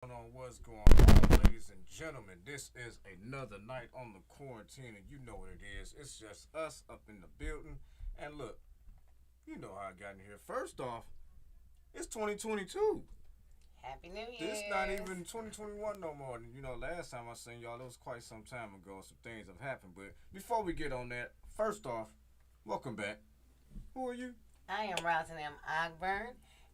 What's going on, ladies and gentlemen? This is another night on the quarantine, and you know what it is. It's just us up in the building. And look, you know how I got in here. First off, it's 2022. Happy New This not Year's. even 2021 no more. And last time I seen y'all, it was quite some time ago. Some things have happened. But before we get on that, first off, welcome back. Who are you? I am Rosin M. Ogburn,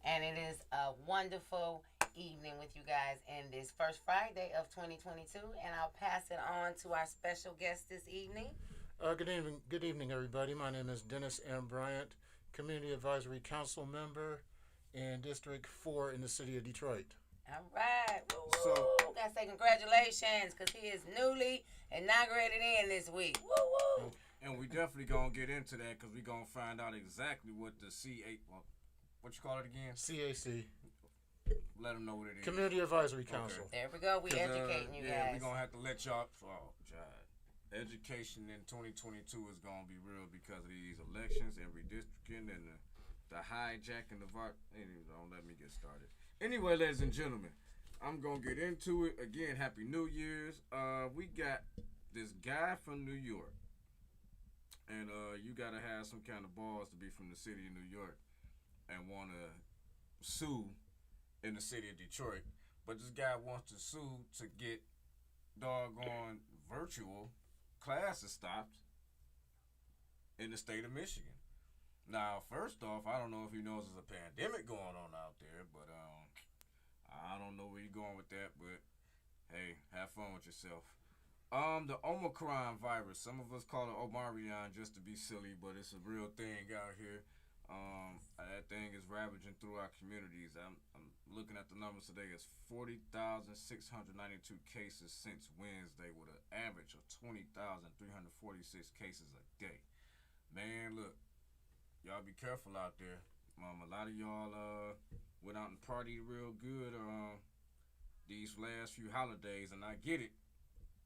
and it is a wonderful evening with you guys in this first Friday of 2022. And I'll pass it on to our special guest this evening. Good evening, everybody. My name is Dennis M. Bryant, Community Advisory Council member in District 4 in the city of Detroit. All right. Woo So, woo. Gotta say congratulations because he is newly inaugurated in this week. Woo woo. and we definitely gonna get into that because we gonna find out exactly what the C8, what you call it again? CAC, Let them know what it is. Community Advisory Council. There we go. We 'Cause, educating you yeah, we guys. gonna have to let y'all. Oh, God. Education in 2022 is gonna be real because of these elections and redistricting and the hijacking of our. Anyway, don't let me get started. Anyway, ladies and gentlemen, I'm gonna get into it again. Happy New Year's. We got this guy from New York, and you gotta have some kind of balls to be from the city of New York and wanna sue in the city of Detroit. But this guy wants to sue to get doggone virtual classes stopped in the state of Michigan. Now, first off, I don't know if he knows there's a pandemic going on out there, but I don't know where you're going with that. But hey, have fun with yourself. The Omicron virus. Some of us call it Omarion just to be silly, but it's a real thing out here. That thing is ravaging through our communities. I'm looking at the numbers today. It's 40,692 cases since Wednesday, with an average of 20,346 cases a day. Man, look, y'all be careful out there. A lot of y'all went out and partied real good these last few holidays, and I get it,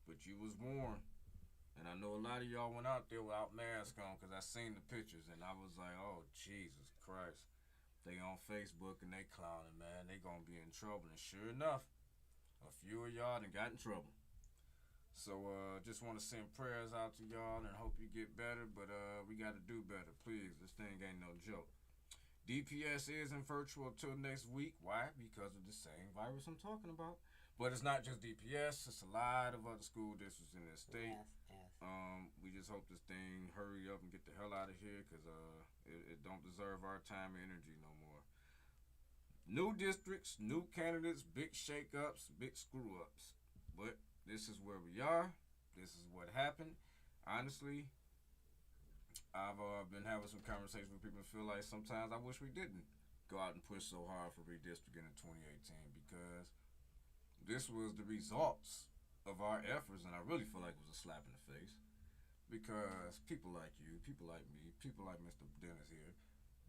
but you was warned. And I know a lot of y'all went out there without masks on because I seen the pictures and I was like, oh, Jesus Christ. They on Facebook and they clowning, man. They gonna be in trouble. And sure enough, a few of y'all done got in trouble. So just want to send prayers out to y'all and hope you get better. But we got to do better, please. This thing ain't no joke. DPS is in virtual till next week. Why? Because of the same virus I'm talking about. But it's not just DPS. It's a lot of other school districts in this state. Yes, yes. We just hope this thing hurry up and get the hell out of here because it don't deserve our time and energy no more. New districts, new candidates, big shake-ups, big screw-ups. But this is where we are. This is what happened. Honestly, I've been having some conversations with people who feel like sometimes I wish we didn't go out and push so hard for redistricting in 2018 because this was the results of our efforts, and I really feel like it was a slap in the face because people like you, people like me, people like Mr. Dennis here,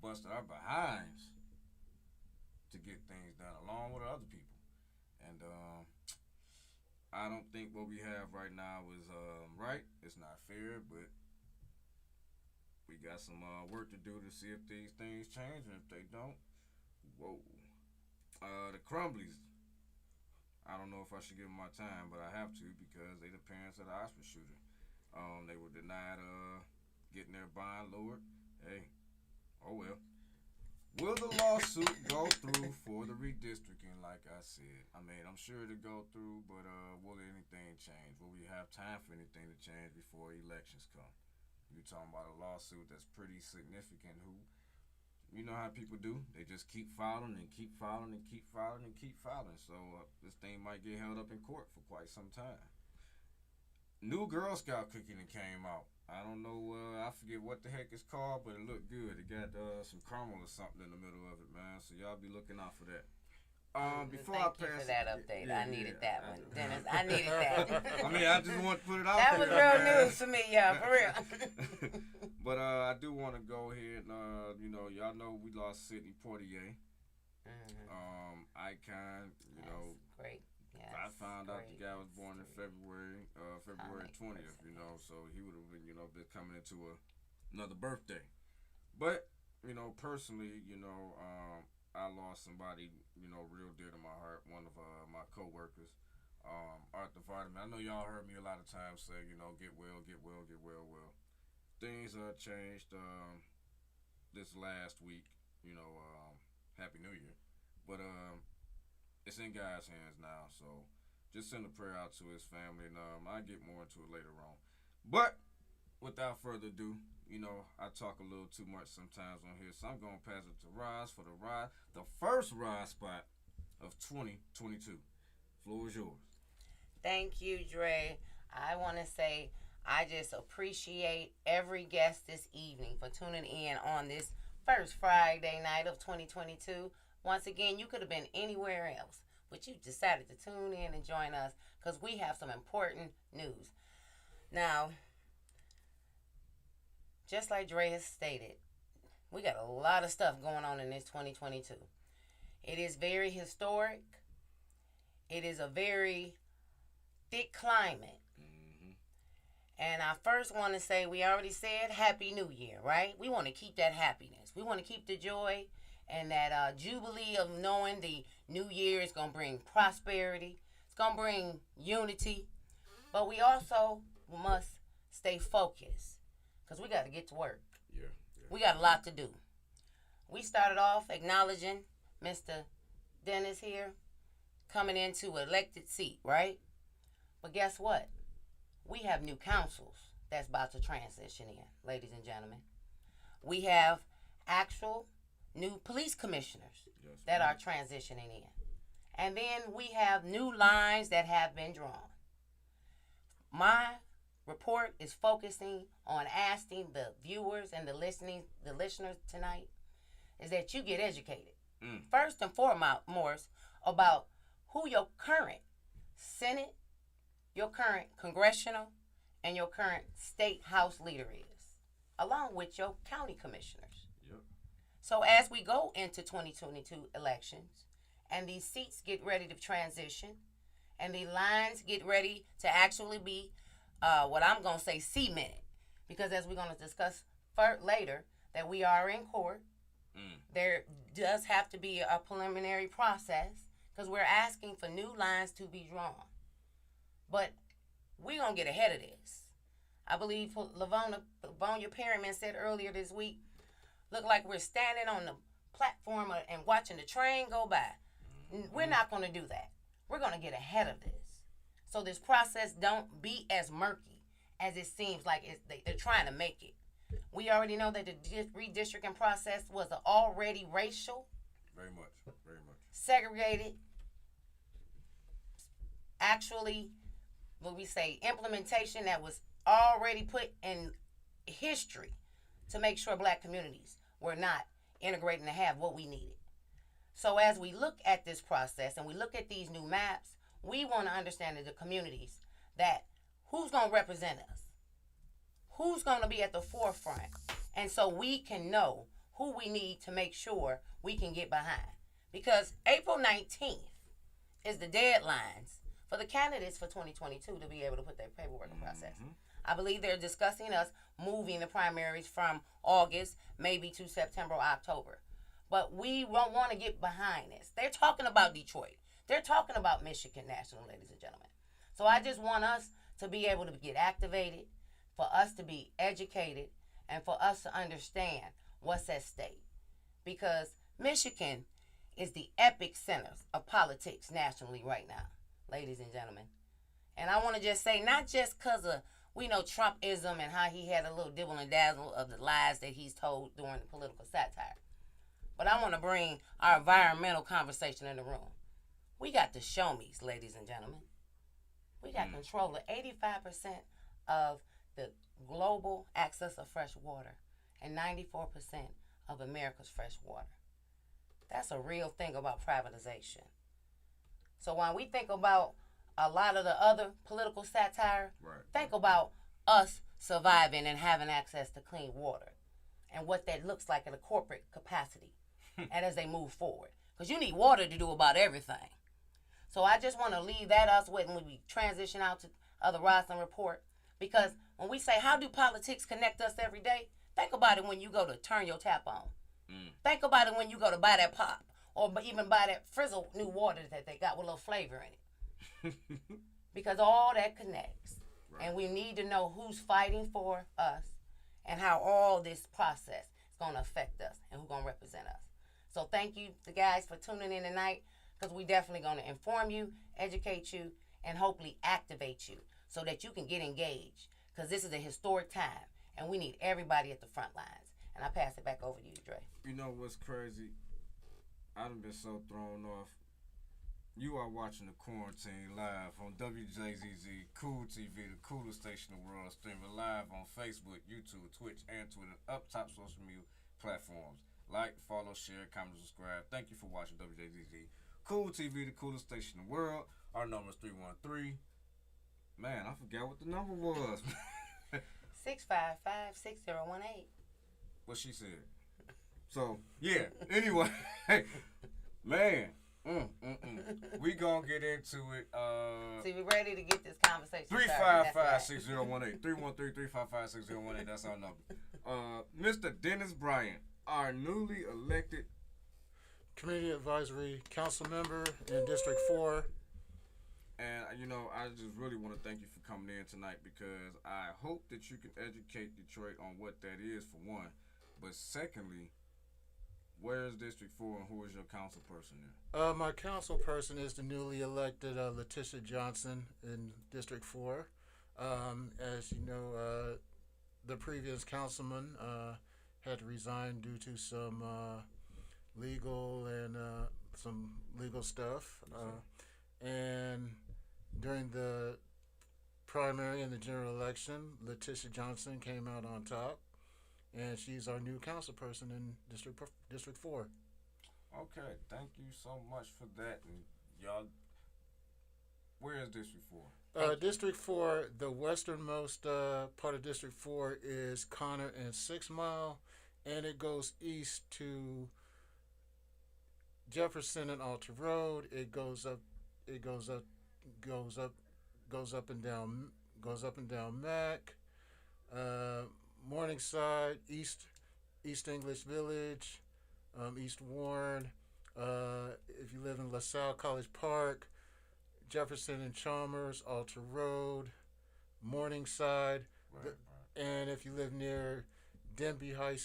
busted our behinds to get things done along with other people. And I don't think what we have right now is right. It's not fair, but we got some work to do to see if these things change, and if they don't, whoa. The Crumblies. I don't know if I should give them my time, but I have to because they the parents of the Oxford shooter. They were denied getting their bond lowered. Hey, oh well. Will the lawsuit go through for the redistricting? Like I said, I mean, I'm sure it'll go through, but will anything change? Will we have time for anything to change before elections come? You're talking about a lawsuit that's pretty significant. Who, you know how people do? They just keep filing and keep filing and keep filing and keep filing. So this thing might get held up in court for quite some time. New Girl Scout cookie that came out. I don't know. I forget what the heck it's called, but it looked good. It got some caramel or something in the middle of it, man. So y'all be looking out for that. Before I Thank you pass for that it, update. yeah, I needed yeah, that one, Dennis. I needed that. I mean, I just want to put it out That there. was real man. news for me, yeah, for real. But I do want to go ahead and y'all know we lost Sidney Poitier, icon. Yes, great. Yes, I found out the great. guy was born in Sweet. February Iconic 20th. person, yes. So he would have been been coming into another birthday. But personally, I lost somebody, real dear to my heart. One of my coworkers, Arthur Vardaman. I know y'all heard me a lot of times say, get well, get well, get well. Well, things changed this last week. Happy New Year. But it's in God's hands now. So just send a prayer out to his family, and I'll get more into it later on. But without further ado, I talk a little too much sometimes on here, so I'm going to pass it to Roz for the first Roz spot of 2022. Floor is yours. Thank you, Dre. I want to say I just appreciate every guest this evening for tuning in on this first Friday night of 2022. Once again, you could have been anywhere else, but you decided to tune in and join us because we have some important news. Now, just like Dre has stated, we got a lot of stuff going on in this 2022. It is very historic. It is a very thick climate. And I first want to say, we already said Happy New Year, right? We want to keep that happiness. We want to keep the joy and that jubilee of knowing the new year is going to bring prosperity. It's going to bring unity. But we also must stay focused because we got to get to work. Yeah. We got a lot to do. We started off acknowledging Mr. Dennis here coming into an elected seat, right? But guess what? We have new councils that's about to transition in, ladies and gentlemen. We have actual new police commissioners that are transitioning in. And then we have new lines that have been drawn. My report is focusing on asking the viewers and the listeners tonight is that you get educated. First and foremost about who your current Senate, your current congressional, and your current state house leader is, along with your county commissioners. Yep. So as we go into 2022 elections, and these seats get ready to transition, and the lines get ready to actually be what I'm going to say cemented, because as we're going to discuss later, that we are in court. There does have to be a preliminary process, because we're asking for new lines to be drawn. But we're going to get ahead of this. I believe Lavonia Perryman said earlier this week, look like we're standing on the platform and watching the train go by. We're not going to do that. We're going to get ahead of this. So this process don't be as murky as it seems like they're trying to make it. We already know that the redistricting process was already racial. Very much. Segregated. Actually, what we say, implementation that was already put in history to make sure black communities were not integrating to have what we needed. So as we look at this process and we look at these new maps, we want to understand as the communities that who's going to represent us, who's going to be at the forefront, and so we can know who we need to make sure we can get behind. Because April 19th is the deadlines for the candidates for 2022 to be able to put their paperwork in process. I believe they're discussing us moving the primaries from August, maybe to September or October. But we won't want to get behind this. They're talking about Detroit. They're talking about Michigan National, ladies and gentlemen. So I just want us to be able to get activated, for us to be educated, and for us to understand what's at stake. Because Michigan is the epic center of politics nationally right now, ladies and gentlemen. And I want to just say, not just because of, we know Trumpism and how he had a little dibble and dazzle of the lies that he's told during the political satire. But I want to bring our environmental conversation in the room. We got the show me's, ladies and gentlemen. We got control of 85% of the global access of fresh water and 94% of America's fresh water. That's a real thing about privatization. So when we think about a lot of the other political satire, think about us surviving and having access to clean water and what that looks like in a corporate capacity and as they move forward. Because you need water to do about everything. So I just want to leave that us with when we transition out to the Roslyn Report. Because when we say, how do politics connect us every day? Think about it when you go to turn your tap on. Think about it when you go to buy that pop or even buy that Frizzle new water that they got with a little flavor in it. Because all that connects. Right. And we need to know who's fighting for us and how all this process is going to affect us and who's going to represent us. So thank you, the guys, for tuning in tonight, because we definitely going to inform you, educate you, and hopefully activate you so that you can get engaged, because this is a historic time, and we need everybody at the front lines. And I pass it back over to you, Dre. You know what's crazy? I done been so thrown off. You are watching The Quarantine live on WJZZ, Cool TV, the coolest station in the world, streaming live on Facebook, YouTube, Twitch, and Twitter, up top social media platforms. Like, follow, share, comment, subscribe. Thank you for watching WJZZ, Cool TV, the coolest station in the world. Our number is 313. Man, I forgot what the number was. 655-6018. What she said. So, yeah, anyway, man. We gonna get into it. See, we ready to get this conversation 355-6018. 313-355-6018. That's our number. Mr. Dennis Bryant, our newly elected Community Advisory Council member in District 4. And, you know, I just really want to thank you for coming in tonight, because I hope that you can educate Detroit on what that is, for one. But secondly, where is District 4 and who is your council person there? My council person is the newly elected Letitia Johnson in District 4. As you know, the previous councilman had to resign due to some legal and some legal stuff. And during the primary and the general election, Letitia Johnson came out on top. And she's our new council person in District 4. Okay, thank you so much for that. And y'all, where is District 4? District 4, the westernmost part of District 4 is Connor and 6 Mile, and it goes east to Jefferson and Alta Road. It goes up and down Mac. Morningside, East English Village, East Warren. If you live in LaSalle College Park, Jefferson and Chalmers, Alta Road, Morningside, Right. And if you live near Denby High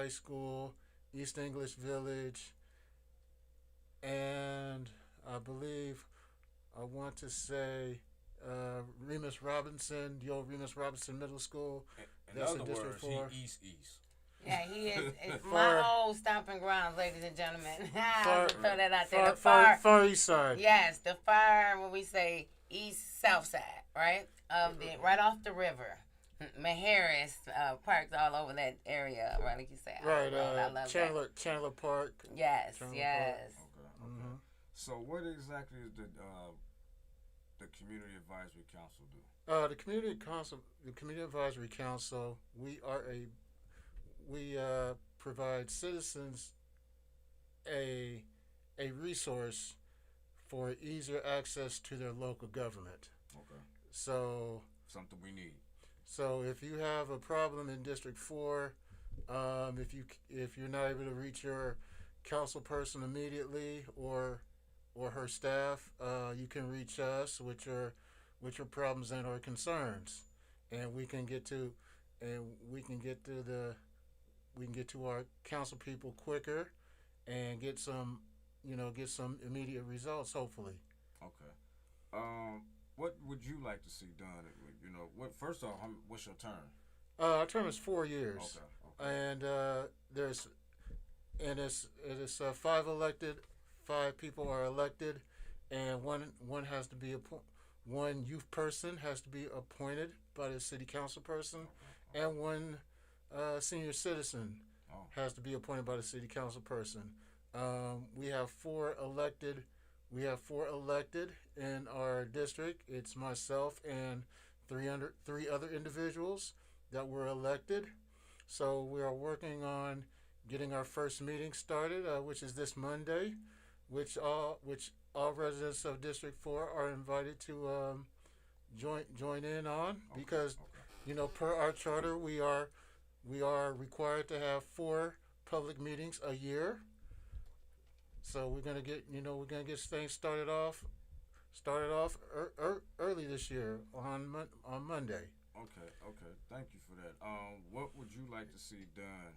School, East English Village, and I want to say Remus Robinson, the old Remus Robinson Middle School. In other words, he east. Yeah, he is. It's my old stomping grounds, ladies and gentlemen. I'll just throw that out there. Far east side. Yes, the far, when we say east, south side, right? Right off the river. Maharis parks all over that area, right? Like you say. Right, I love Chandler Park. Yes, Chandler yes. Park. Okay. Mm-hmm. So what exactly is the Community Advisory Council do? The Community Advisory Council, we provide citizens a resource for easier access to their local government. Okay. So something we need. So if you have a problem in District 4, if you're not able to reach your council person immediately or her staff, you can reach us with your problems and or concerns, and we can get to our council people quicker and get some immediate results, hopefully. Okay. What would you like to see done? First off, what's your term? Our term is 4 years. Okay. And it is 5 elected, 5 people are elected, and one has to be one youth person has to be appointed by the city council person, and one senior citizen has to be appointed by the city council person. We have 4 elected. We have 4 elected in our district. It's myself and 3 other individuals that were elected. So we are working on getting our first meeting started, which is this Monday, which all residents of District 4 are invited to join in on, because per our charter we are required to have 4 public meetings a year. So we're gonna get things started off early this year on Monday. Okay, okay. Thank you for that. What would you like to see done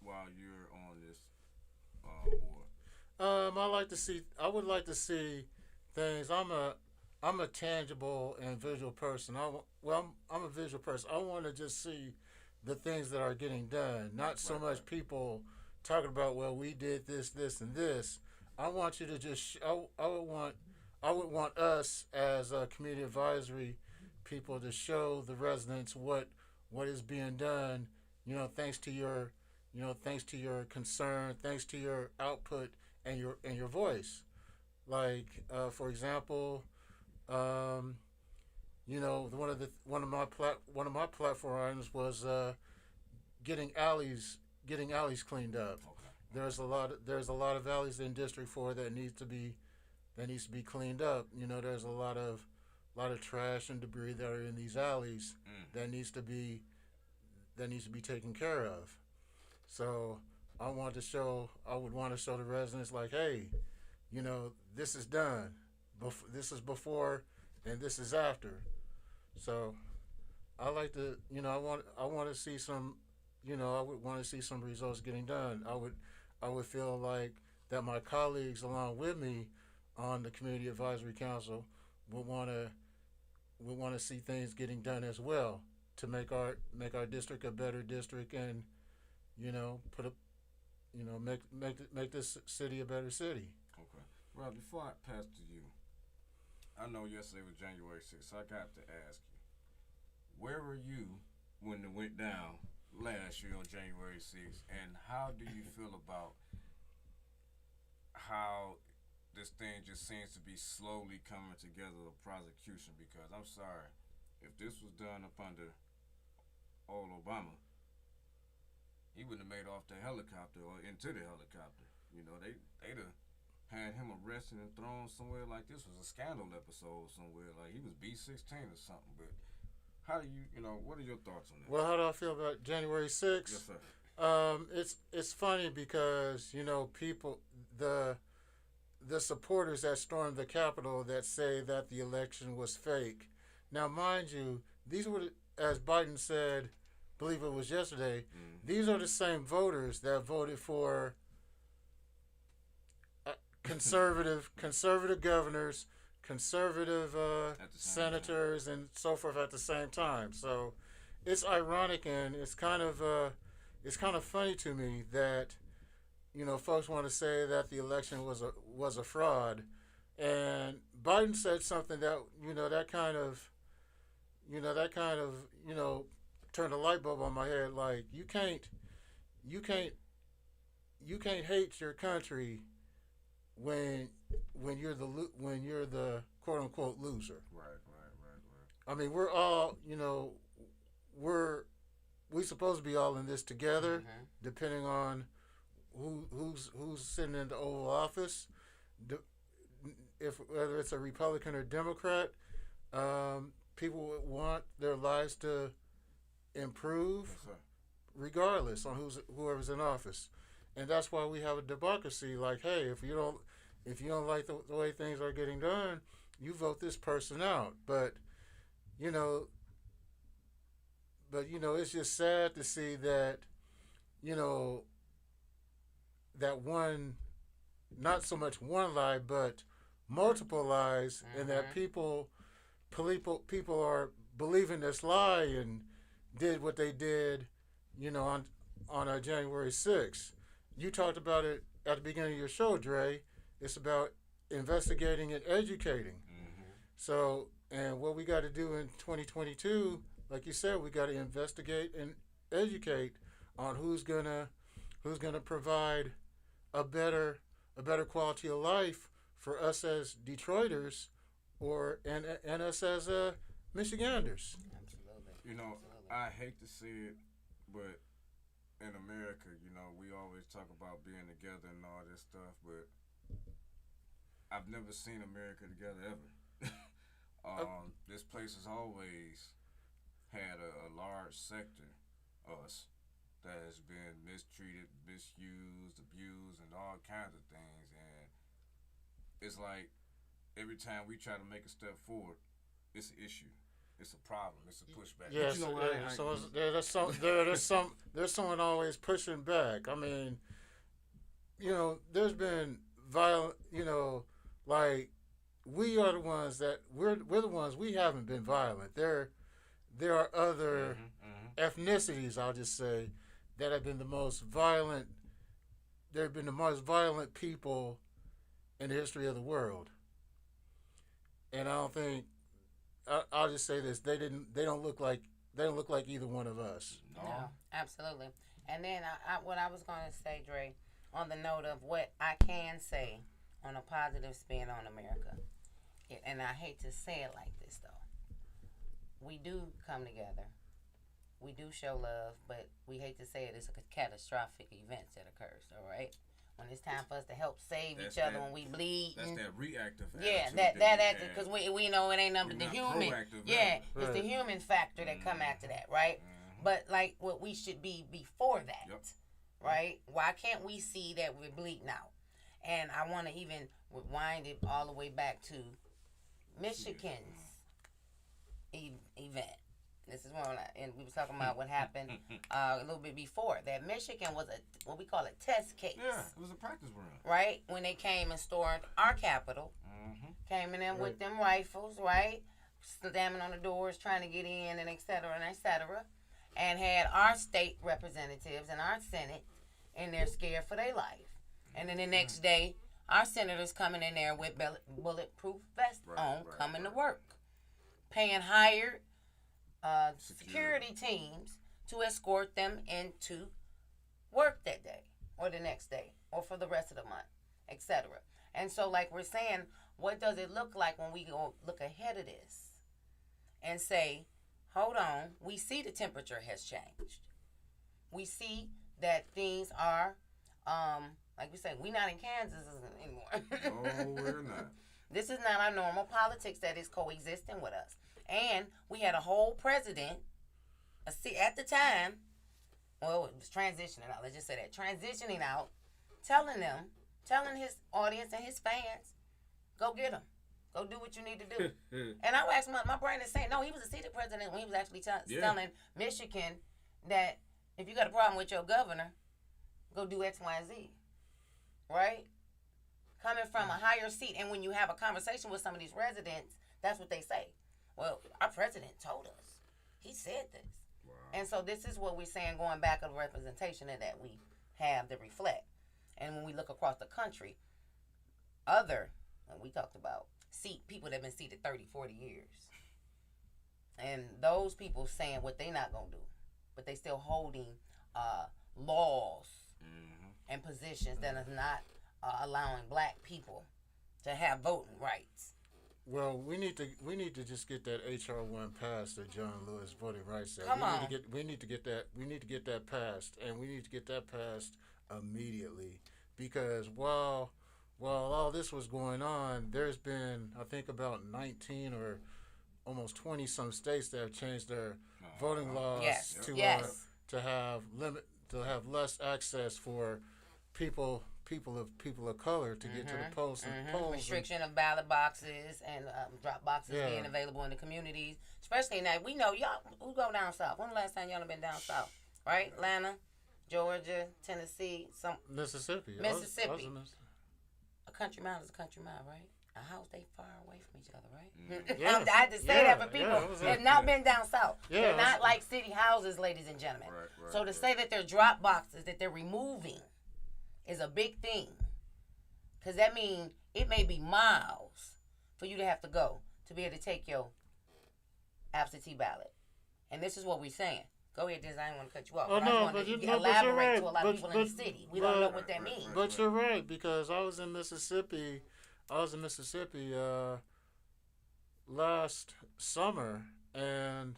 while you're on this board? I would like to see things. I'm a tangible and visual person. I'm a visual person. I want to just see the things that are getting done, not so Right, much right. people talking about, well, we did this, and this. I want you to just. I would want us as a community advisory people to show the residents what is being done. Thanks to your concern, thanks to your output and your voice. Like, for example, um, one of my platform items was getting alleys cleaned up. Okay, okay. There's a lot of alleys in District 4 that needs to be cleaned up. There's a lot of trash and debris that are in these alleys Mm. that needs to be taken care of. So I would want to show the residents, like, hey, this is done. This is before, and this is after. So I like to, I want to see some, I would want to see some results getting done. I would feel like that my colleagues along with me on the Community Advisory Council would want to see things getting done as well to make our district a better district, and put a make this city a better city. Okay. Well, before I pass to you, I know yesterday was January 6th, so I got to ask you, where were you when it went down last year on January 6th, and how do you feel about how this thing just seems to be slowly coming together, the prosecution? Because I'm sorry, if this was done up under old Obama, he wouldn't have made off the helicopter or into the helicopter. They'd have had him arrested and thrown somewhere like this was a scandal episode somewhere, like he was B-16 or something. But how do what are your thoughts on that? Well, how do I feel about January 6th? Yes, sir. It's funny because people, the supporters that stormed the Capitol that say that the election was fake. Now, mind you, these were, as Biden said, believe it was yesterday, these are the same voters that voted for conservative governors, conservative senators, and so forth at the same time. So it's ironic, and it's kind of funny to me that folks want to say that the election was a fraud, and Biden said something that turned a light bulb on my head. Like, you can't hate your country when you're the quote unquote loser. Right, right, right, right. I mean, we're all we supposed to be all in this together, depending on who's sitting in the Oval Office, if whether it's a Republican or Democrat. People would want their lives to improve, Yes, sir. regardless on whoever's in office, and that's why we have a democracy. Like, hey, if you don't like the way things are getting done, you vote this person out. But you know, it's just sad to see that you know that one, not so much one lie, but multiple lies, and that people are believing this lie and did what they did, on January 6th. You talked about it at the beginning of your show, Dre. It's about investigating and educating. So, and what we got to do in 2022, like you said, we got to investigate and educate on who's gonna provide a better quality of life for us as Detroiters, and us as Michiganders. Absolutely. I hate to see it, but in America, we always talk about being together and all this stuff, but I've never seen America together ever. This place has always had a large sector, us, that has been mistreated, misused, abused, and all kinds of things. And it's like every time we try to make a step forward, it's an issue. It's a problem. It's a pushback. Yes, But you know, there's someone always pushing back. I mean, there's been violent. Like we are the ones that we're the ones we haven't been violent. There are other ethnicities, I'll just say, that have been the most violent. They've been the most violent people in the history of the world, and I don't think. I'll just say this: they don't look like either one of us. No, absolutely. And then what I was going to say, Dre, on the note of what I can say on a positive spin on America, and I hate to say it like this though, we do come together, we do show love, but we hate to say it, it's a catastrophic event that occurs. All right. When it's time for us to help save each other when we bleed. That's that reactive yeah, attitude. that attitude, because we know it ain't nothing but the human. Yeah, right. It's the human factor that come after that, right? But like what we should be before that, right? Why can't we see that we're bleeding out? And I want to even rewind it all the way back to Michigan's event. This is one, and we was talking about what happened a little bit before that. Michigan was what we call a test case. Yeah, it was a practice run. Right, when they came and stormed our Capitol, came in there with them rifles, right, slamming on the doors, trying to get in, and et cetera, and had our state representatives and our Senate in there scared for their life. And then the next day, our senators coming in there with bulletproof vests on, coming to work, paying hired security teams to escort them into work that day or the next day or for the rest of the month, etc. And so, like we're saying, what does it look like when we go look ahead of this and say, hold on, we see the temperature has changed. We see that things are, like we say, we're not in Kansas anymore. No, we're not. This is not our normal politics that is coexisting with us. And we had a whole president, at the time, well, it was transitioning out, let's just say that, transitioning out, telling his audience and his fans, go get him. Go do what you need to do. And I was asking, my brain is saying, no, he was a seated president when he was actually telling Michigan that if you got a problem with your governor, go do X, Y, and Z. Right? Coming from a higher seat, and when you have a conversation with some of these residents, that's what they say. Well, our president told us. He said this. Wow. And so this is what we're saying, going back of the representation that we have to reflect. And when we look across the country, we talked about people that have been seated 30, 40 years. And those people saying what they not going to do. But they still holding laws and positions that is not allowing black people to have voting rights. Well, we need to just get that HR 1 passed, the John Lewis Voting Rights Act. We need to get that passed, and we need to get that passed immediately, because while all this was going on, there's been, I think, about 19 or almost 20 some states that have changed their voting laws to have less access for people of color to get to the polls. Restriction of ballot boxes and drop boxes being available in the communities, especially now. We know y'all who go down south. When the last time y'all have been down south? Right, Atlanta, Georgia, Tennessee, Mississippi. A country mile is a country mile, right? A house, they far away from each other, right? Yeah. I had to say that for people that have not been down south. Yeah, they're not like city houses, ladies and gentlemen. So to say that they're drop boxes that they're removing is a big thing, because that means it may be miles for you to have to go to be able to take your absentee ballot. And this is what we're saying. Go ahead, Diz, I didn't want to cut you off. Oh, no, but elaborate right. to a lot of people in the city. We don't know what that means. But you're right, because I was in Mississippi last summer, and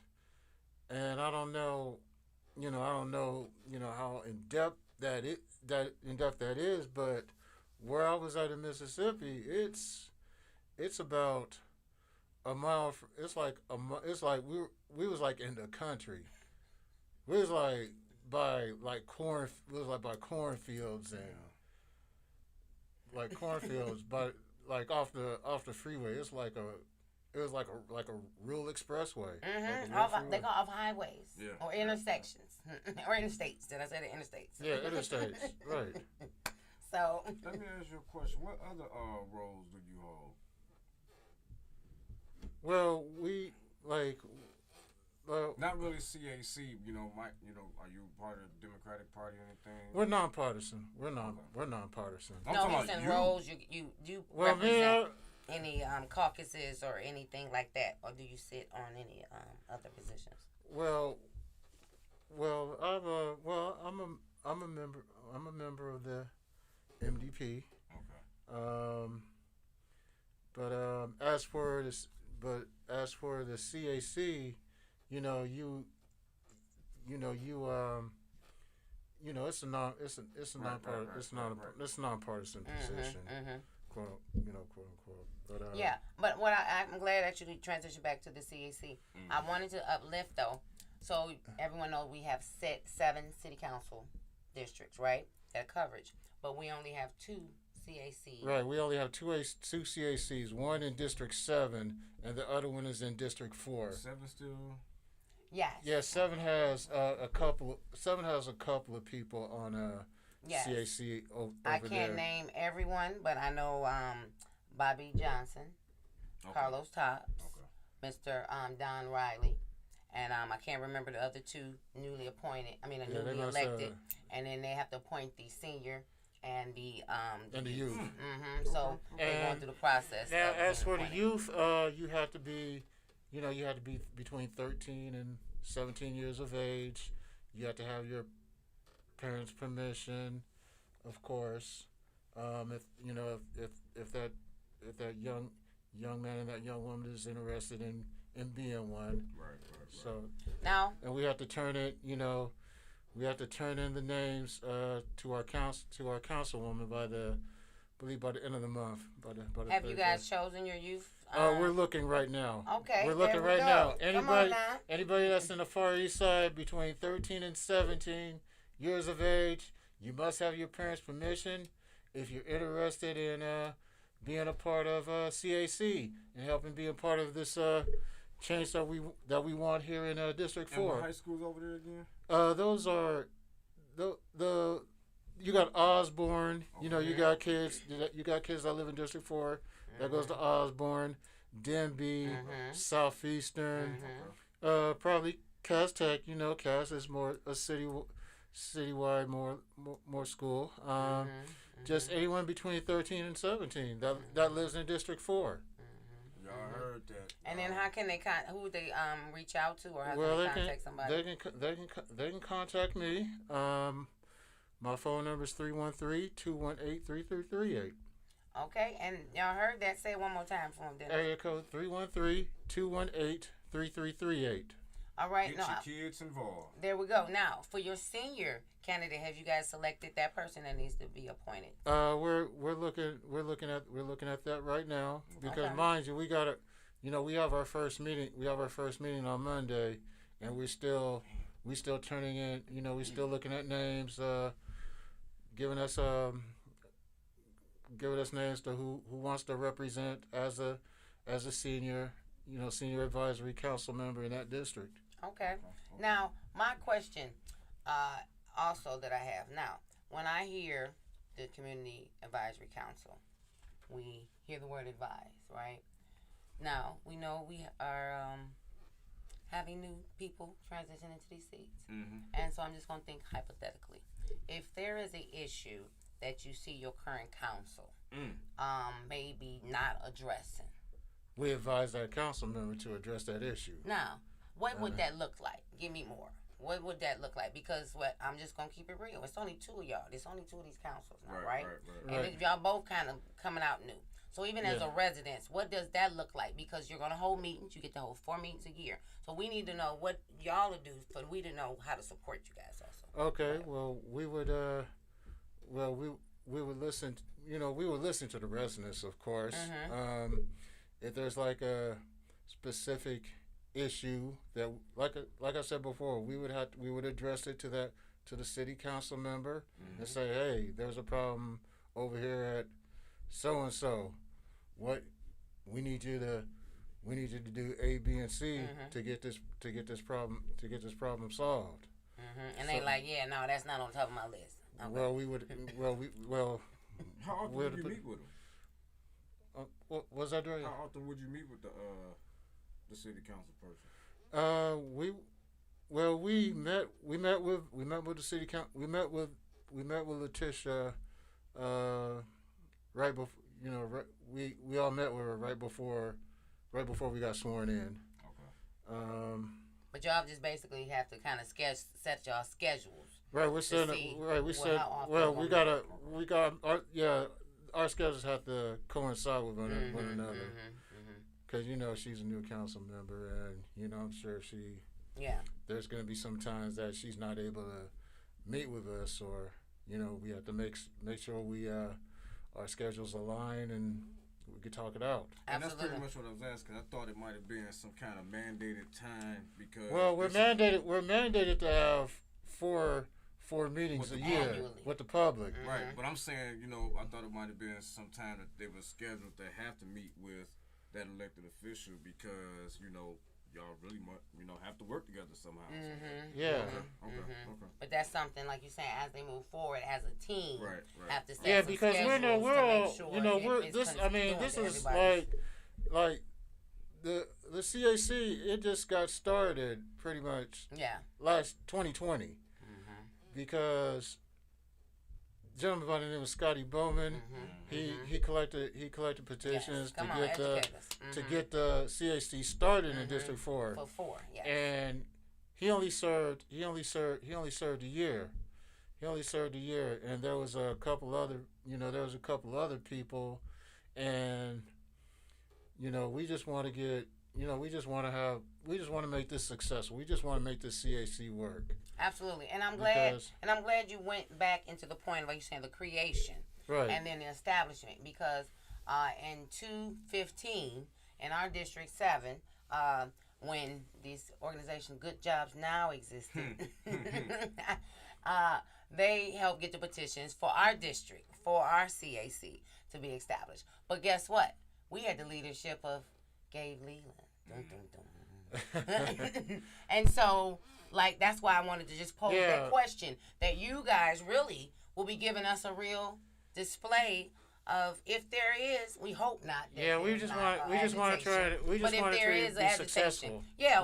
I don't know, how in depth that is, but where I was at in Mississippi, it's about a mile. It's like we was like in the country. We was like by like corn. It was like by cornfields and like cornfields, but like off the freeway. It was like a real expressway. Like a real freeway. They go off highways Yeah. or intersections or interstates. Did I say the interstates? Yeah, interstates. Right. So Let me ask you a question. What other roles do you hold? Well, we like. Well, Not really CAC. Are you part of the Democratic Party or anything? we're nonpartisan. We're nonpartisan. I'm no, talking he's about in you. roles. You Well, me, represent any caucuses or anything like that, or do you sit on any other positions? well, I'm a member. I'm a member of the MDP. Okay. As for this, as for the CAC, you know, it's a nonpartisan position, quote unquote. But Yeah, but I'm glad that you transitioned back to the CAC. I wanted to uplift though, so everyone knows we have 7 city council districts, right? That coverage, but we only have 2 CAC. right, we only have two CACs, one in District 7, and the other one is in District 4. 7 still. Yes. Yeah, 7 has a couple. 7 has a couple of people on Yes. CAC over I there. can't name everyone, but I know Bobby Johnson, Okay. Carlos Tops, Okay. Mr. Don Riley, and I can't remember the other 2 newly appointed. they're Newly gonna elected, and then they have to appoint the senior and the and the youth. So they're going And through the process. Now, of as being for the appointed. youth, you have to be, you have to be between 13 and 17 years of age. You have to have your parents' permission, of course. If that young man and that young woman is interested in being one. Right. So, Now, and we have to turn it, we have to turn in the names to our councilwoman by the end of the month. By the have you 31st. guys chosen your youth? We're looking right now. Okay. We're looking there we right go. now. Come on now. Anybody that's in the Far East Side between 13 and 17 years of age, you must have your parents' permission if you're interested in being a part of CAC and helping be a part of this change that we want here in District And what 4. high school's over there again? Those are the you got Osborne. You Okay. got kids. You got kids that live in District 4. That goes to Osborne, Denby, Southeastern. Probably Cass Tech. Cass is more a citywide more school. Just anyone between 13 and 17 that lives in District 4. Y'all heard that. And then how can they who would they reach out to, or how Well, can they they contact somebody? they can contact me. My phone number is 313-218-3338. Okay, and y'all heard that. Say it one more time for them, Dennis. Area code 313-218-3338. All right, Get no, your kids involved. there we go. Now, for your senior candidate, have you guys selected that person that needs to be appointed? We're looking at that right now because Okay. mind you, we got we have our first meeting. We have our first meeting on Monday, and we still turning in. We still looking at names, giving us names to who wants to represent as a senior senior advisory council member in that district. Okay. Now, my question, also that I have now, when I hear the Community Advisory Council, we hear the word advise, right? Now, we know we are having new people transition into these seats. And so I'm just going to think hypothetically. If there is an issue that you see your current council maybe not addressing, We advise that council member to address that issue. now, what would that look like? Give me more. What would that look like? Because I'm just gonna keep it real. It's only 2 of y'all. There's only 2 of these councils now, right? And Right. y'all both kind of coming out new. So even as Yeah. a resident, what does that look like? Because you're gonna hold meetings. You get to hold 4 meetings a year. So we need to know what y'all will do for we to know how to support you guys also. Okay. Well, we would we would listen. We would listen to the residents, of course. If there's like a specific issue that, like I said before, we would address it to to the city council member and say, hey, there's a problem over here at so and so. What we need you to do A, B, and C to get this problem solved. And they like, yeah, no, that's not on top of my list. Okay. Well. How often would you meet with them? What was that doing? How often would you meet with the city council person? We met with the city council. We met with Letitia right before, we all met with her right before we got sworn in. Okay. But y'all just basically have to kind of set y'all schedules. Right, we're setting. Right, we said. Well, we got our schedules have to coincide with one another. Because she's a new council member, and I'm sure there's going to be some times that she's not able to meet with us, or we have to make sure we our schedules align and we can talk it out. And that's pretty much what I was asking. I thought it might have been some kind of mandated time because. Well, we're mandated to have four meetings a year annually with the public. Right, but I'm saying, I thought it might have been some time that they were scheduled to have to meet with that elected official because, y'all really have to work together somehow. Yeah. Okay. But that's something, like you saying, as they move forward as a team, right. have to set Yeah, some because schedules we're to all, make sure this is like the CAC, it just got started pretty much last 2020 because a gentleman by the name of Scotty Bowman, he collected petitions to get the CAC started in District 4. For 4, yes. And he only served a year. He only served a year, and there was a couple other people, and we just want to make this successful. We just want to make this CAC work. Absolutely, and I'm glad you went back into the point of, like you saying, the creation, right, and then the establishment, because in 2015 in our District 7, when this organization Good Jobs Now existed, they helped get the petitions for our district, for our CAC to be established. But guess what? We had the leadership of Gabe Leland. And so, that's why I wanted to just pose that question, that you guys really will be giving us a real display of, if there is, we hope not. We just want to try to be successful.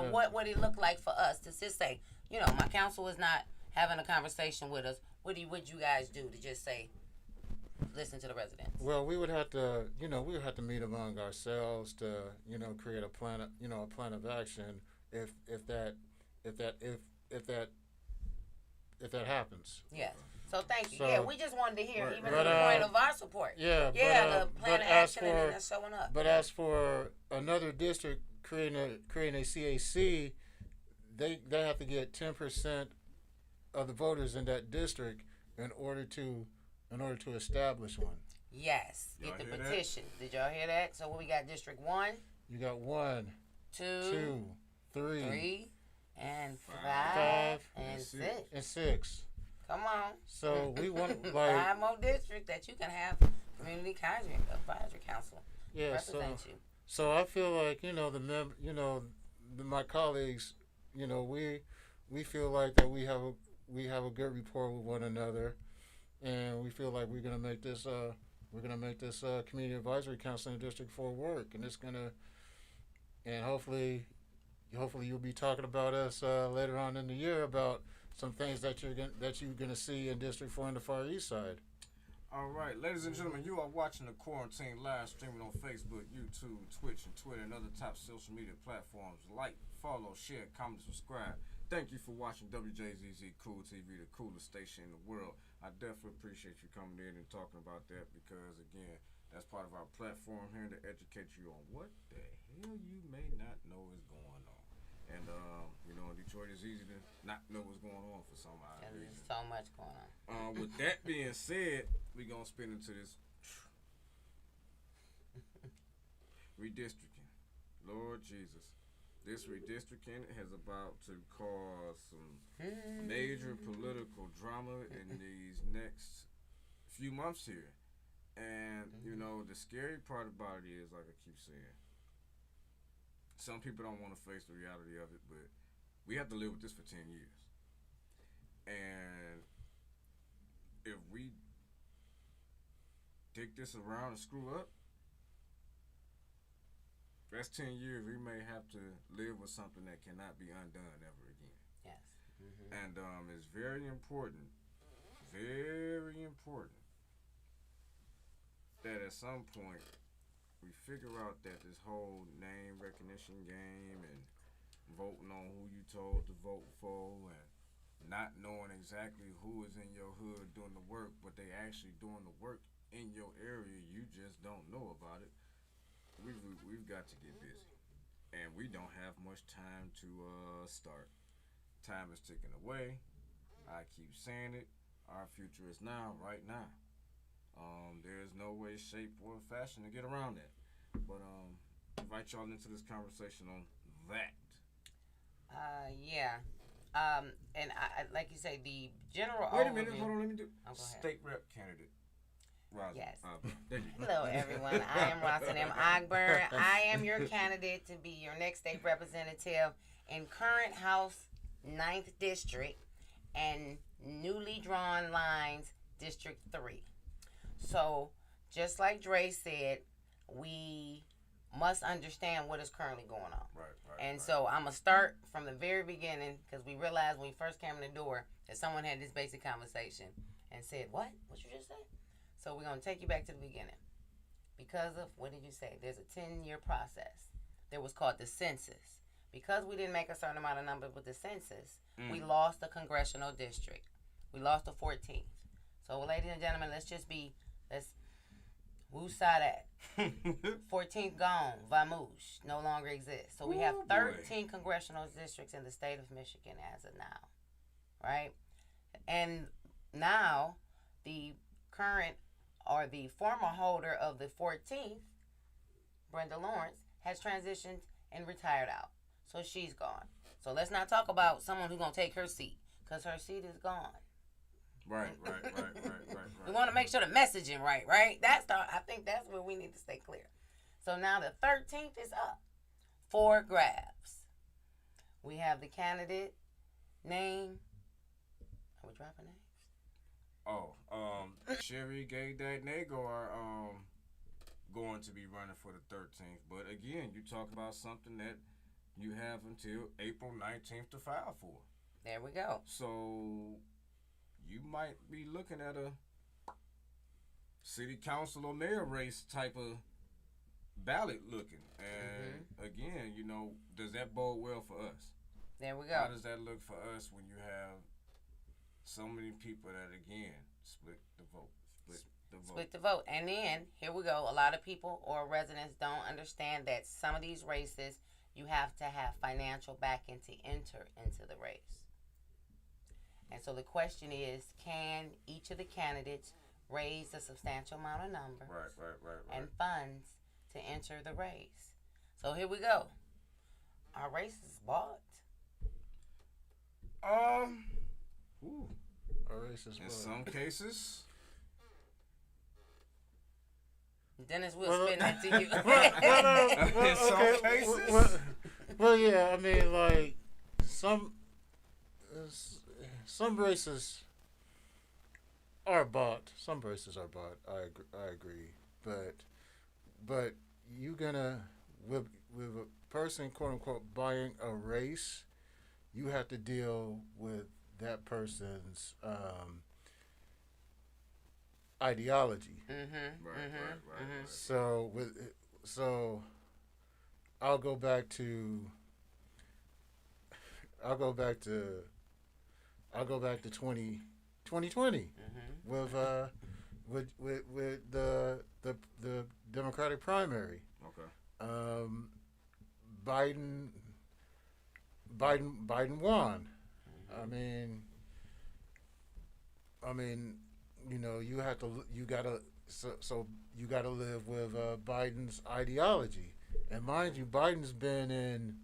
What would it look like for us to just say, my council is not having a conversation with us. What would you guys do to just say, listen to the residents? Well, we would have to, meet among ourselves to, create a plan of action if that happens. Yes. So thank you. So, we just wanted to hear the point of our support. The plan of action and that's showing up. But as for another district creating a CAC, they have to get 10% of the voters in that district in order to establish one. Yes. Get the petition. Did y'all hear that? So we got District 1. You got 1, 2, 3, and 5, and 6. And 6. Come on. So we want 5 more districts that you can have community advisory council represent you. So I feel like my colleagues, we feel like that we have a good rapport with one another, and we feel like we're gonna make this community advisory council in District 4 work, and hopefully you'll be talking about us later on in the year about some things that you're gonna see in District 4 on the Far East Side. All right, ladies and gentlemen, you are watching the Quarantine live streaming on Facebook, YouTube, Twitch, and Twitter, and other top social media platforms. Like, follow, share, comment, subscribe. Thank you for watching WJZZ Cool TV, the coolest station in the world. I definitely appreciate you coming in and talking about that because, again, that's part of our platform here to educate you on what the hell you may not know is going on. And, in Detroit, it's easy to not know what's going on for some odd reason. There's so much going on. With that being said, we're going to spin into this redistricting. Lord Jesus. this redistricting is about to cause some major political drama in these next few months here. And you know, the scary part about it is, like I keep saying, some people don't want to face the reality of it, but we have to live with this for 10 years. And if we take this around and screw up, that's 10 years. We may have to live with something that cannot be undone ever again. Yes. And it's very important that at some point we figure out that this whole name recognition game and voting on who you told to vote for and not knowing exactly who is in your hood doing the work, but they actually doing the work in your area, you just don't know about it. We've got to get busy, and we don't have much time to start. Time is ticking away. I keep saying it. Our future is now, right now. There is no way, shape, or fashion to get around that. But invite y'all into this conversation on that. Yeah. And like you say, the general. Wait a minute, hold on. Let me do Oh, go ahead. state rep candidate. Rosin. Yes. There you go. Hello, everyone. I am Rosin M. Ogburn. I am your candidate to be your next state representative in current House 9th District and newly drawn lines District 3. So, just like Dre said, we must understand what is currently going on. Right. And so I'm going to start from the very beginning because we realized when we first came in the door that someone had this basic conversation and said, what? What you just said? So we're going to take you back to the beginning. Because of, what did you say? There's a 10-year process. There was called the census. Because we didn't make a certain amount of numbers with the census, we lost the congressional district. We lost the 14th. So, ladies and gentlemen, let's woosah that. 14th gone, vamoosh, no longer exists. So we have 13 congressional districts in the state of Michigan as of now, right? And now the current or the former holder of the 14th, Brenda Lawrence, has transitioned and retired out. So she's gone. So let's not talk about someone who's going to take her seat because her seat is gone. Right. We want to make sure the messaging right? I think that's where we need to stay clear. So now the 13th is up for grabs. We have the candidate name. Are we dropping names? Sherry Gay Dad Nago are going to be running for the 13th. But again, you talk about something that you have until April 19th to file for. There we go. So you might be looking at a city council or mayor race type of ballot looking. And again, you know, does that bode well for us? There we go. How does that look for us when you have so many people that, again, split the vote? Split the vote. And then, here we go. A lot of people or residents don't understand that some of these races, you have to have financial backing to enter into the race. And so the question is, can each of the candidates raise a substantial amount of numbers and funds to enter the race? So here we go. Our race is bought. Our race is in bought. some cases. Dennis will spin that to you. In some cases. Well, yeah, I mean, like, some races are bought. Some races are bought. I agree. But you gonna with a person, quote unquote, buying a race, you have to deal with that person's ideology. Right. So I'll go back to 2020 with the Democratic primary. Okay. Biden won. I mean, you know, you gotta live with Biden's ideology. And mind you, Biden's been in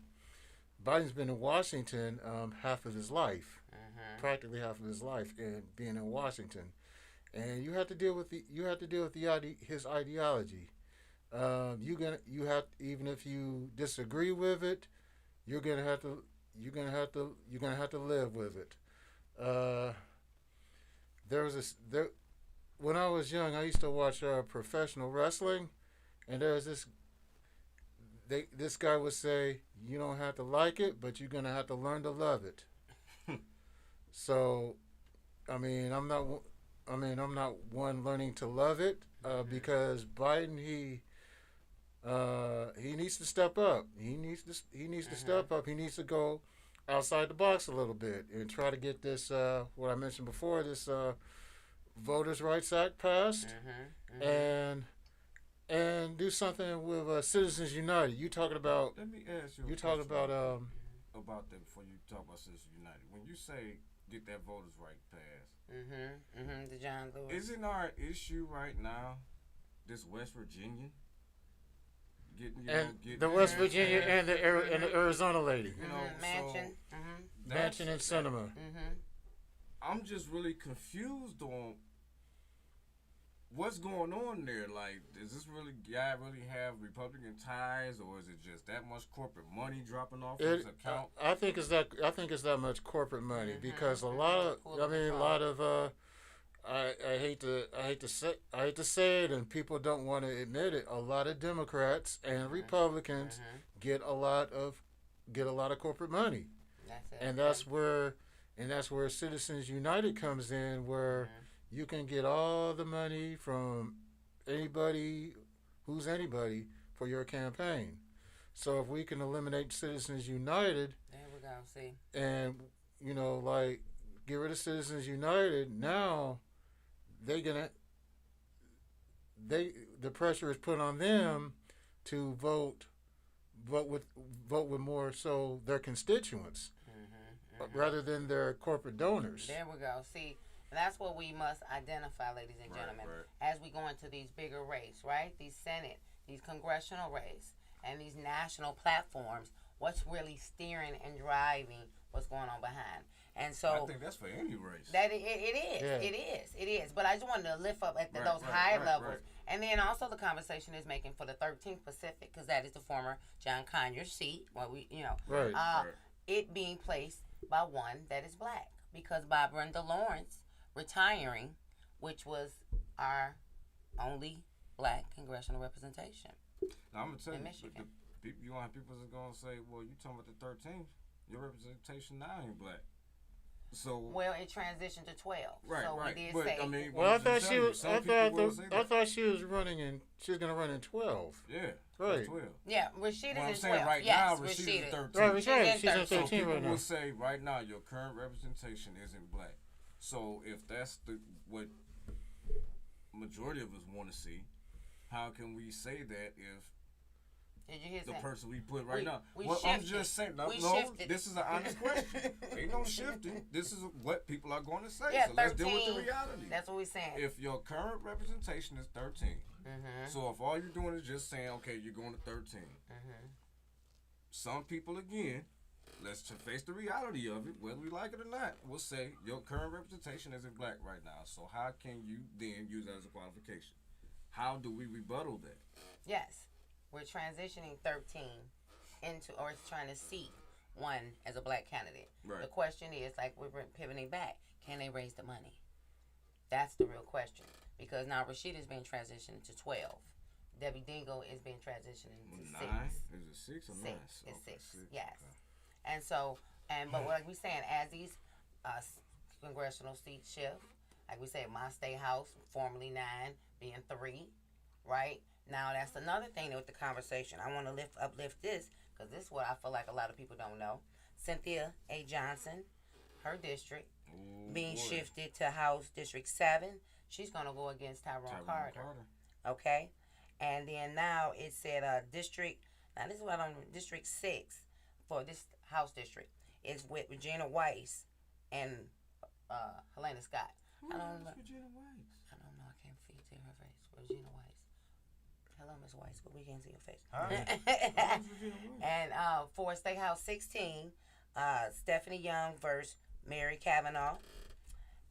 Biden's been in Washington half of his life, Mm-hmm. practically half of his life, and being in Washington, and you have to deal with his ideology. You have, even if you disagree with it, you're gonna have to live with it. Uh, there was there when I was young, I used to watch professional wrestling, and there was this guy would say, "You don't have to like it, but you're gonna have to learn to love it." So, I mean, I'm not one learning to love it because Biden he needs to step up. He needs to step up. He needs to go outside the box a little bit and try to get this what I mentioned before, this Voters' Rights Act passed, and do something with Citizens United. You talking about? Let me ask you. You talking about about that before you talk about Citizens United. When you say get that voters' right passed, The John Lewis. isn't our issue right now this West Virginian getting and the West Virginia and the Arizona lady, Mansion. Mansion and Cinema. I'm just really confused on what's going on there. Like, does this guy really have Republican ties, or is it just that much corporate money dropping off his account? I think it's that much corporate money because a lot of I hate to say it, and people don't want to admit it. A lot of Democrats and Republicans get a lot of corporate money, That's it. and that's where Citizens United comes in, where you can get all the money from anybody who's anybody for your campaign. So if we can eliminate Citizens United, There we go. See. and like get rid of Citizens United, now the pressure is put on them to vote with more so their constituents rather than their corporate donors. There we go. See, that's what we must identify, ladies and gentlemen, as we go into these bigger races, right? These Senate, these congressional races, and these national platforms. What's really steering and driving what's going on behind? And so I think that's for any race. that it is. Yeah. It is. But I just wanted to lift up at those higher levels. And then also the conversation is making for the 13th Pacific, because that is the former John Conyers seat. Well, it being placed by one that is black, because by Brenda Lawrence retiring, which was our only black congressional representation. Now, I'm gonna tell in you, Michigan. you want people that's gonna say, "Well, you talking about the 13th? Your representation now ain't black." So Well, it transitioned to 12. right. We did But say. I mean, Well, I I'm thought just she telling you, was. some I people will say thought that. she was running in. She was gonna run in 12. Yeah, Right. that's 12. Yeah, Rashida's What I'm in saying 12. right Yes, now, Rashida's Rashida. 13. Right, She's in She's in 13. So 13 people right now. will say right now your current representation isn't black. So if that's what majority of us want to see, how can we say that if Did you hear the that? person we put right now? we Well, I'm shifted. just saying. No, We shifted. this is an honest question. Ain't no shifting. This is what people are going to say. Yeah, so let's deal with 13. the reality. That's what we're saying. If your current representation is 13, Mm-hmm. so if all you're doing is just saying, okay, you're going to 13, some people, again, let's face the reality of it, whether we like it or not, will say your current representation isn't black right now. So how can you then use that as a qualification? How do we rebuttal that? Yes, we're transitioning 13 into, or it's trying to seat one as a black candidate. Right. The question is, like, we're pivoting back, can they raise the money? That's the real question. Because now Rashida's been transitioned to 12. Debbie Dingle is being transitioned to 6. 9? Is it 6 or 9? Six. It's Okay, 6. Yes. And so, but like we saying, as these congressional seats shift, like we said, my state house, formerly 9, being 3, right? Now that's another thing with the conversation. I want to uplift this, because this is what I feel like a lot of people don't know. Cynthia A. Johnson, her district, Ooh, being boy. shifted to House District 7. She's going to go against Tyrone Carter. Okay? And then now it said District 6 for this House District is with Regina Weiss and Helena Scott. Who I don't is know. Regina Weiss? I don't know. I can't see her face. Regina Weiss. Hello, Miss Weiss, but we can't see your face. Who's Regina Williams? And for State House 16, Stephanie Young versus Mary Kavanaugh.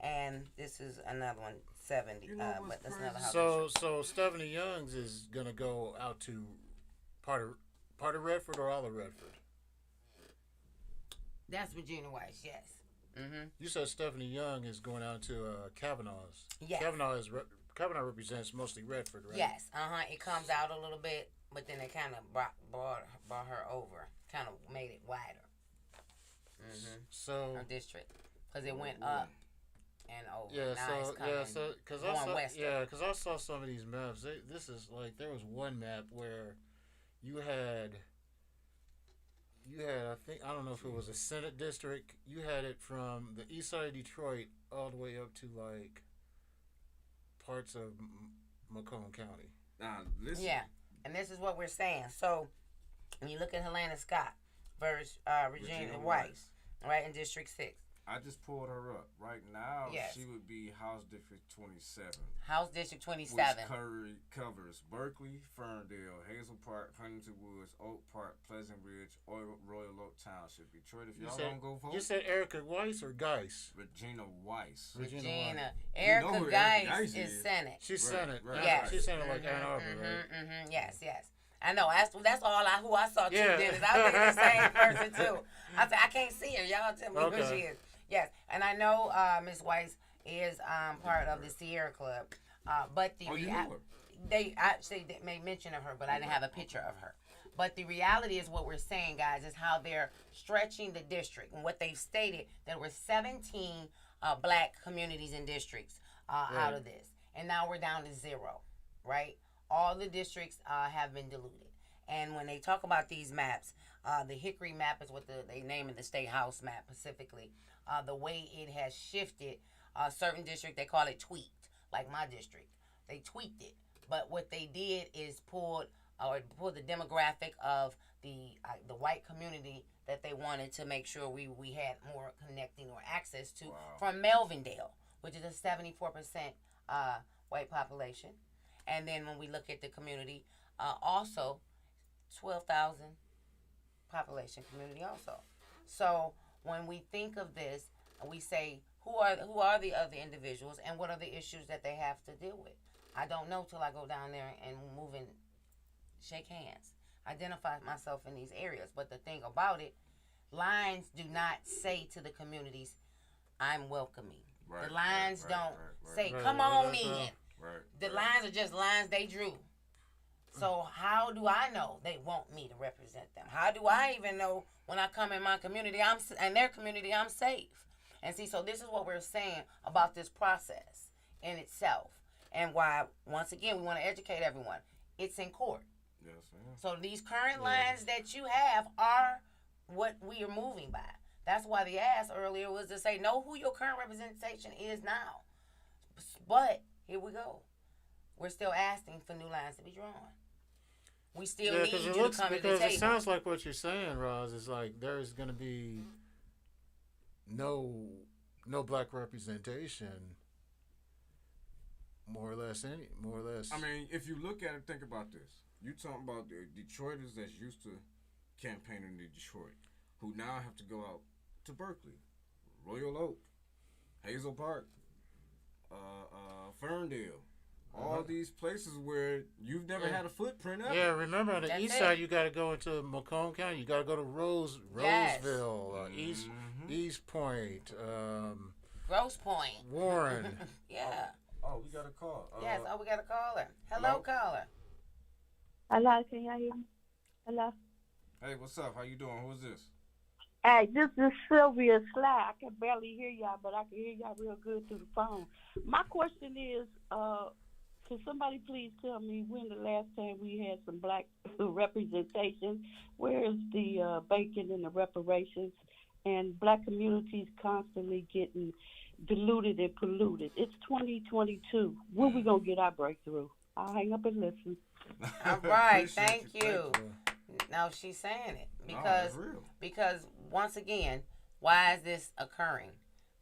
And this is another one, 70. You know what's But that's crazy? another house. So Stephanie Youngs is gonna go out to part of Redford or all of Redford. That's Regina Weiss, yes. Mm-hmm. You said Stephanie Young is going out to Kavanaugh's. Yes. Kavanaugh represents mostly Redford, right? Yes, it comes out a little bit, but then they kind of brought her over, kind of made it wider. Mm-hmm. So Her district, because it went up and over. yeah, Now it's coming going western. because I saw some of these maps. This is like there was one map where you had I think I don't know if it was a Senate district. You had it from the east side of Detroit all the way up to like parts of Macomb County. Now, listen. Yeah, and this is what we're saying. So when you look at Helena Scott versus Regina Weiss, right, in District 6. I just pulled her up. Right now, Yes. she would be House District 27. House District Which 27. covers Berkeley, Ferndale, Hazel Park, Huntington Woods, Oak Park, Pleasant Ridge, Royal Oak Township, Detroit. If y'all don't go vote, You said Erica Weiss or Geis? Regina Weiss. Regina. We know Erica who Erica Geis Geis is is. Senate. She's Right, Senate. right, Yes. She's Senate like Ann Arbor, right? Mm-hmm. Yes, yes. I know. That's all who I saw too, Yeah. Dennis. I was thinking the same person too. I said I can't see her. Y'all tell me who Okay. she is. Yes, and I know Miss Weiss is part of the Sierra Club, but the You know her. they actually made mention of her, but I didn't have a picture of her. But the reality is what we're saying, guys, is how they're stretching the district. And what they've stated, there were 17 black communities and districts out of this. And now we're down to 0, right? All the districts have been diluted. And when they talk about these maps, the Hickory map is what they name it, the State House map specifically. The way it has shifted, certain district, they call it tweaked, like my district. They tweaked it. But what they did is pull the demographic of the white community that they wanted to make sure we had more connecting or access to from Melvindale, which is a 74% white population. And then when we look at the community, also 12,000 population community also. So when we think of this, we say who are the other individuals and what are the issues that they have to deal with. I don't know till I go down there and move and shake hands, identify myself in these areas. But the thing about it, lines do not say to the communities, "I'm welcoming." Right, the lines right, don't right, say, right. "Come Right, on that's in." right. Right. The lines are just lines they drew. So how do I know they want me to represent them? How do I even know when I come in my community, and their community, I'm safe? And see, so this is what we're saying about this process in itself, and why, once again, we want to educate everyone. It's in court. Yes, ma'am. So these current lines that you have are what we are moving by. That's why the ask earlier was to say, know who your current representation is now. But here we go. We're still asking for new lines to be drawn. We still need you to come to the because table. it sounds like what you're saying, Roz, is like there's going to be no black representation, more or less. I mean, if you look at it, think about this. You talking about the Detroiters that's used to campaigning in Detroit, who now have to go out to Berkeley, Royal Oak, Hazel Park, Ferndale. All these places where you've never had a footprint of. Yeah, remember on the That's east it. side, you got to go into Macomb County. You got to go to Yes. Roseville, East Point, Grosse Point. Warren. Yeah. Oh, we got a call. Yes. Oh, we got a caller. Hello, caller. Hello, can y'all hear me? Hello. Hey, what's up? How you doing? Who's this? Hey, this is Sylvia Sly. I can barely hear y'all, but I can hear y'all real good through the phone. My question is, can somebody please tell me when the last time we had some black representation? Where is the bacon and the reparations? And black communities constantly getting diluted and polluted. It's 2022. When we going to get our breakthrough? I'll hang up and listen. All right. Appreciate Thank you. Thank No, she's saying it No, because it's real. because once again, why is this occurring?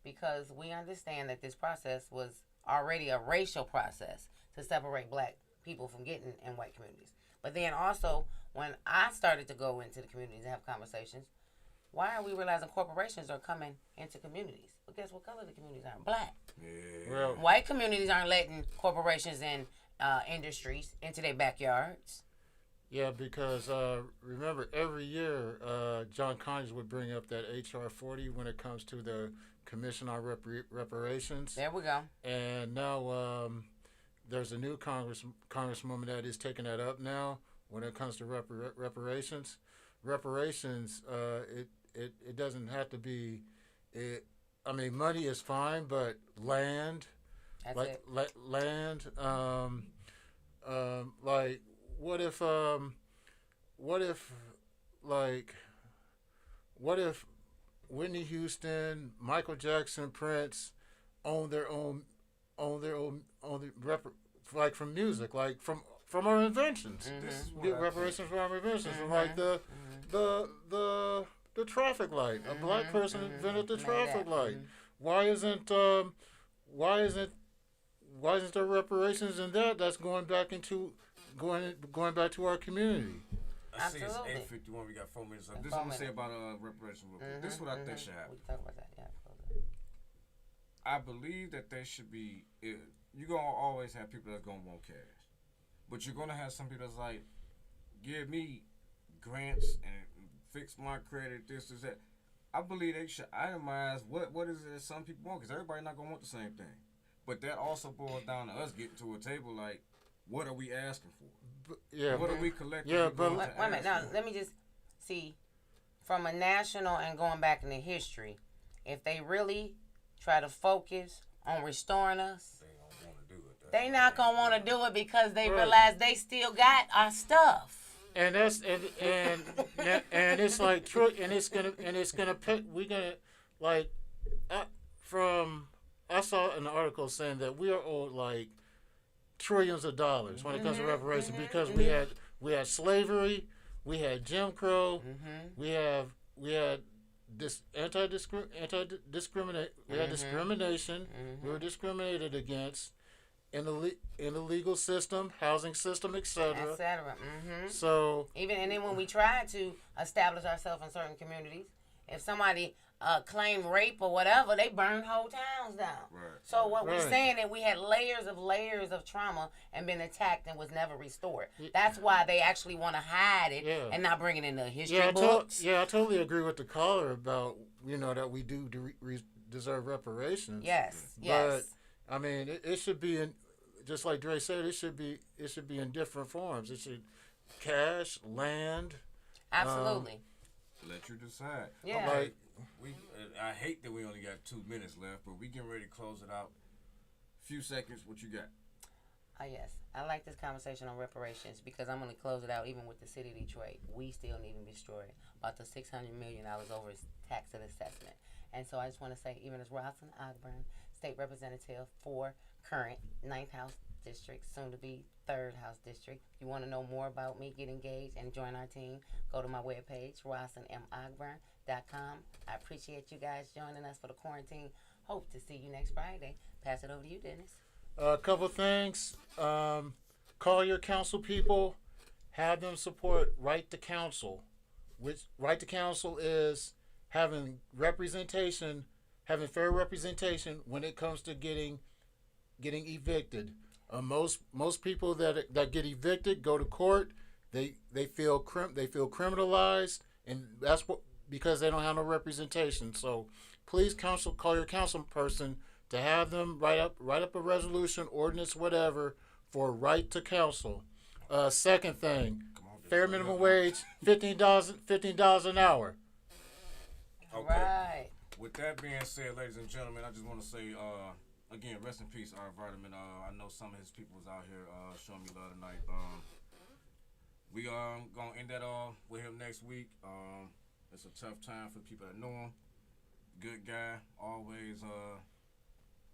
Because we understand that this process was already a racial process to separate black people from getting in white communities. But then also, when I started to go into the communities and have conversations, why are we realizing corporations are coming into communities? But guess what color the communities are? Black. Yeah. Well, White communities aren't letting corporations and industries into their backyards. yeah, because remember every year John Conyers would bring up that HR 40 when it comes to the Commission on Reparations, There we go. and now there's a new congresswoman that is taking that up now when it comes to reparations. Reparations, it doesn't have to be. I mean, money is fine, but land, That's like it. land, like what if like what if Whitney Houston, Michael Jackson, Prince own their own like from music, like from our inventions. This is what Get I reparations for our inventions, and like the traffic light. A black person invented the traffic light. Why isn't why isn't there reparations in that? That's going back back to our community. I see it's Absolutely. 8:51. We got 4 minutes left. And This is 4 what we say minutes. about reparations. Real quick. This is what I think should We happen. can talk about that. Yeah. I believe that they should be. You're gonna always have people that's gonna want cash, but you're gonna have some people that's like, give me grants and fix my credit. This is that. I believe they should itemize what is it that some people want, because everybody not gonna want the same thing. But that also boils down to us getting to a table like, what are we asking for? Yeah, What are we collecting? Yeah, but- Wait a minute. Now, let me just see. From a national and going back into history, if they really try to focus on restoring us, They don't want to do it. they not going to want to do it because they Right. realize they still got our stuff. and that's and it's like and it's gonna pay, we're gonna like I saw an article saying that we are owed like trillions of dollars when it comes to reparations because we had slavery, we had Jim Crow, we had this discrimination, we were discriminated against in the legal system, housing system, etc. Etc. So And then when we try to establish ourselves in certain communities, if somebody claimed rape or whatever, they burn whole towns down. Right. So what we're Right. saying that we had layers of trauma and been attacked and was never restored. That's why they actually want to hide it Yeah. and not bring it in the history I books. totally agree with the caller about that we do deserve reparations. Yes. But Yes. I mean, it should be in, just like Dre said, it should be in different forms. It should cash, land. Absolutely. Let you decide. Yeah. Like I hate that we only got 2 minutes left, but we getting ready to close it out. Few seconds. What you got? Yes. I like this conversation on reparations because I'm going to close it out even with the city of Detroit. We still need to be destroyed. About the $600 million over its tax and assessment. And so I just want to say, even as Rosalind Ogburn, state representative for current 9th House District, soon to be 3rd House District. If you want to know more about me, get engaged, and join our team, go to my webpage, RosalindMOgburn.com. I appreciate you guys joining us for the quarantine. Hope to see you next Friday. Pass it over to you, Dennis. a couple things. Call your council people. Have them support Right to Counsel. Which Right to Counsel is having representation, having fair representation when it comes to getting evicted. Most people that get evicted go to court. They feel criminalized, and that's what, because they don't have no representation. So please call your council person to have them write up a resolution, ordinance, whatever, for Right to Counsel. Second thing, fair minimum wage, $15 an hour. All Okay. right. With that being said, ladies and gentlemen, I just want to say, again, rest in peace, our vitamin. I know some of his people was out here showing me love tonight. We gonna end that with him next week. It's a tough time for people that know him. Good guy, always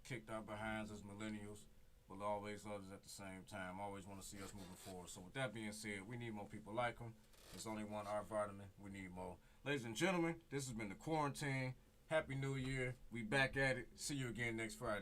kicked our behinds as millennials, but always loved us at the same time. Always want to see us moving forward. So with that being said, we need more people like him. There's only one our vitamin. We need more. Ladies and gentlemen, this has been The Quarantine. Happy New Year. We back at it. See you again next Friday.